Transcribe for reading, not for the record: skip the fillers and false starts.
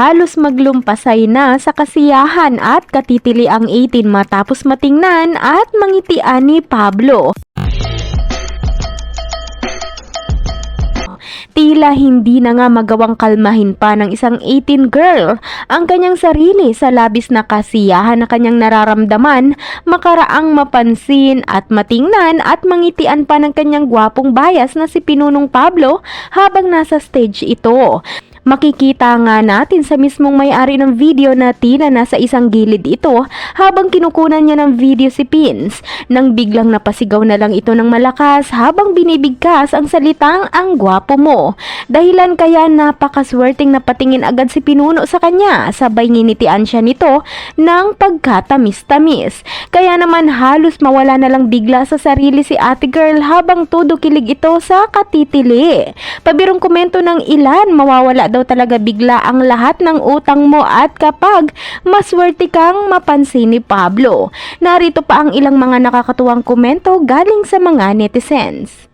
Halos maglumpasay na sa kasiyahan at katitili ang 18 matapos matingnan at mangitian ni Pablo. Tila hindi na nga magawang kalmahin pa ng isang 18 girl ang kanyang sarili sa labis na kasiyahan na kanyang nararamdaman makaraang mapansin at matingnan at mangitian pa ng kanyang gwapong bayas na si Pinunong Pablo habang nasa stage ito. Makikita nga natin sa mismong may-ari ng video na tila nasa isang gilid ito habang kinukunan niya ng video si Pins nang biglang napasigaw na lang ito ng malakas habang binibigkas ang salitang ang gwapo mo. Dahilan kaya napakaswerteng napatingin agad si Pinuno sa kanya, sabay nginitian siya nito ng pagkatamis-tamis. Kaya naman halos mawala na lang bigla sa sarili si ate girl habang todo kilig ito sa katitili. Pabirong komento ng ilan, mawawala daw talaga bigla ang lahat ng utang mo at kapag maswerte kang mapansin ni Pablo. Narito pa ang ilang mga nakakatuwang komento galing sa mga netizens.